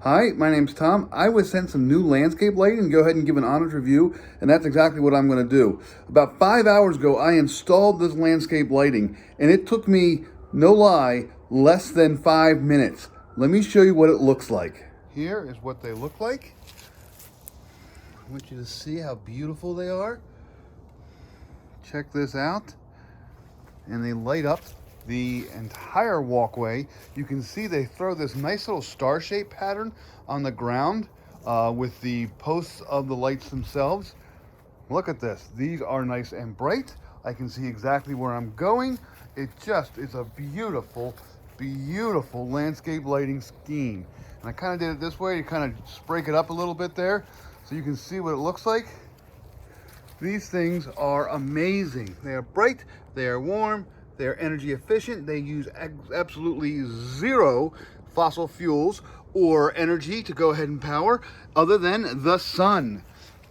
Hi, my name's Tom. I was sent some new landscape lighting to go ahead and give an honest review, and that's exactly what I'm going to do. About 5 hours ago, I installed this landscape lighting, and it took me, no lie, less than 5 minutes. Let me show you what it looks like. Here is what they look like. I want you to see how beautiful they are. Check this out. And they light up the entire walkway. You can see they throw this nice little star-shaped pattern on the ground with the posts of the lights themselves. Look at this. These are nice and bright. I can see exactly where I'm going. It just is a beautiful, beautiful landscape lighting scheme. And I kind of did it this way to kind of break it up a little bit there so you can see what it looks like. These things are amazing. They are bright, they are warm, they are energy efficient. They use absolutely zero fossil fuels or energy to go ahead and power other than the sun.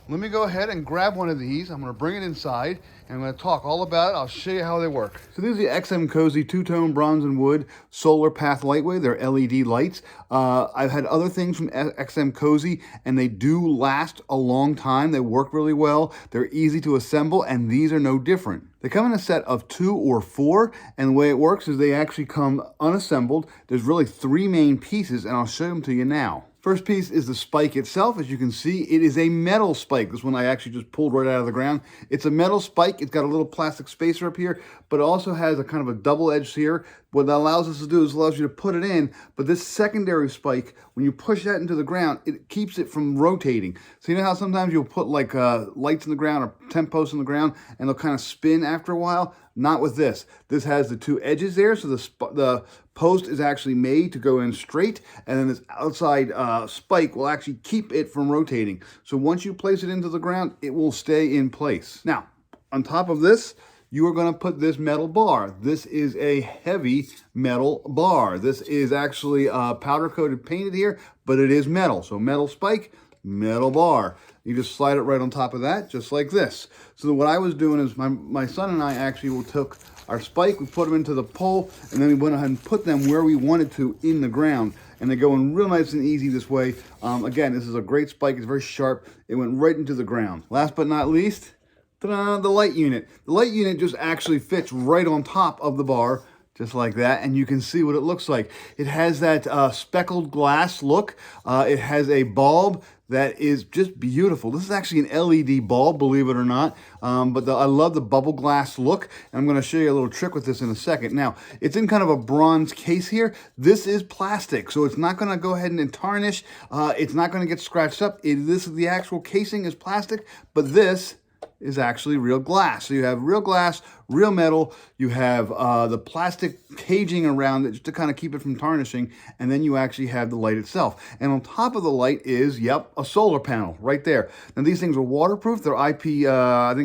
Let me go ahead and grab one of these. I'm going to bring it inside and I'm going to talk all about it. I'll show you how they work. So these are the XMCOSY two-tone bronze and wood solar path lightweight. They're LED lights. I've had other things from XMCOSY and they do last a long time. They work really well. They're easy to assemble and these are no different. They come in a set of 2 or 4, and the way it works is they actually come unassembled. There's really 3 main pieces, and I'll show them to you now. First piece is the spike itself. As you can see, it is a metal spike. This one I actually just pulled right out of the ground. It's a metal spike. It's got a little plastic spacer up here, but it also has a kind of a double edge here. What that allows us to do is allows you to put it in, but this secondary spike, when you push that into the ground, it keeps it from rotating. So you know how sometimes you'll put like lights in the ground or tent posts in the ground and they'll kind of spin after a while? Not with this. This has the 2 edges there, so the post is actually made to go in straight, and then this outside spike will actually keep it from rotating. So once you place it into the ground, it will stay in place. Now, on top of this, you are going to put this metal bar. This is a heavy metal bar. This is actually powder coated painted here, but it is metal. So metal spike, metal bar. You just slide it right on top of that, just like this. So what I was doing is my son and I actually took our spike, we put them into the pole, and then we went ahead and put them where we wanted to in the ground. And they go in real nice and easy this way. Again, this is a great spike. It's very sharp. It went right into the ground. Last but not least, ta-da, the light unit. The light unit just actually fits right on top of the bar, just like that, and you can see what it looks like. It has that speckled glass look. It has a bulb that is just beautiful. This is actually an LED bulb, believe it or not, but I love the bubble glass look, and I'm going to show you a little trick with this in a second. Now, it's in kind of a bronze case here. This is plastic, so it's not going to go ahead and tarnish. It's not going to get scratched up. The actual casing is plastic, but this is actually real glass. So you have real glass, real metal, you have the plastic caging around it just to kind of keep it from tarnishing, and then you actually have the light itself. And on top of the light is, yep, a solar panel right there. Now these things are waterproof. They're I think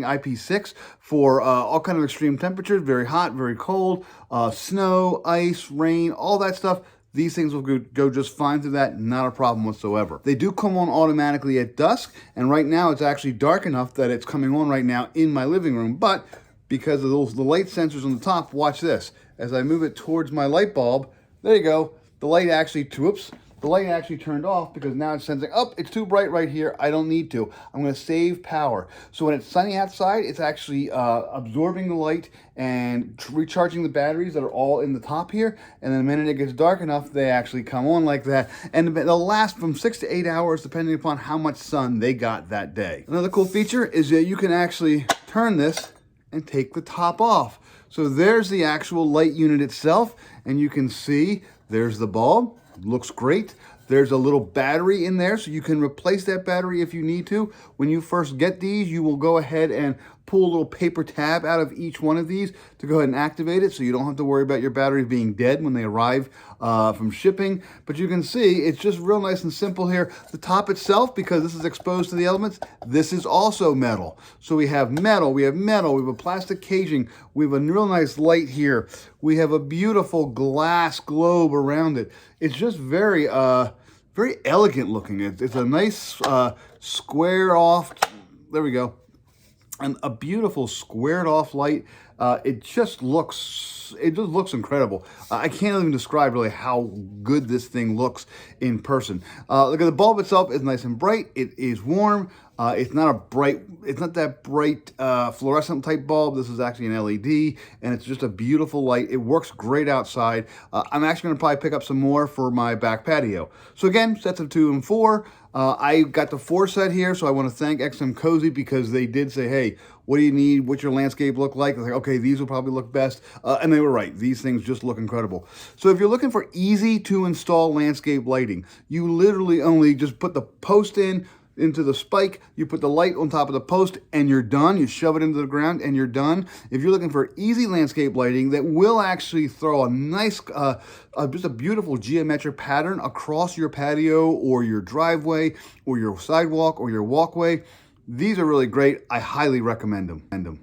IP6 for all kind of extreme temperatures, very hot, very cold, snow, ice, rain, all that stuff. These things will go just fine through that, not a problem whatsoever. They do come on automatically at dusk, and right now it's actually dark enough that it's coming on right now in my living room, but because of the light sensors on the top, watch this. As I move it towards my light bulb, there you go, the light actually turned off because now it's sensing, oh, it's too bright right here, I don't need to. I'm gonna save power. So when it's sunny outside, it's actually absorbing the light and recharging the batteries that are all in the top here. And then the minute it gets dark enough, they actually come on like that. And they'll last from 6 to 8 hours depending upon how much sun they got that day. Another cool feature is that you can actually turn this and take the top off. So there's the actual light unit itself, and you can see there's the bulb. Looks great. There's a little battery in there, so you can replace that battery if you need to. When you first get these, you will go ahead and pull a little paper tab out of each one of these to go ahead and activate it, so you don't have to worry about your batteries being dead when they arrive from shipping. But you can see it's just real nice and simple here. The top itself, because this is exposed to the elements, this is also metal. So we have metal, we have a plastic caging, we have a real nice light here. We have a beautiful glass globe around it. It's just very elegant looking. It's a nice square off, there we go. And a beautiful squared off light. It just looks incredible. I can't even describe really how good this thing looks in person. Look at the bulb itself is nice and bright. It is warm. It's not that bright fluorescent type bulb. This is actually an LED, and it's just a beautiful light. It works great outside. I'm actually going to probably pick up some more for my back patio. So again, sets of 2 and 4. I got the 4 set here, so I want to thank XMCOSY because they did say, hey, what do you need? What's your landscape look like? They're like, okay, these will probably look best. And they were right. These things just look incredible. So if you're looking for easy to install landscape lighting, you literally only just put the post into the spike, you put the light on top of the post, and you're done. You shove it into the ground, and you're done. If you're looking for easy landscape lighting that will actually throw a nice, just a beautiful geometric pattern across your patio or your driveway or your sidewalk or your walkway, these are really great. I highly recommend them.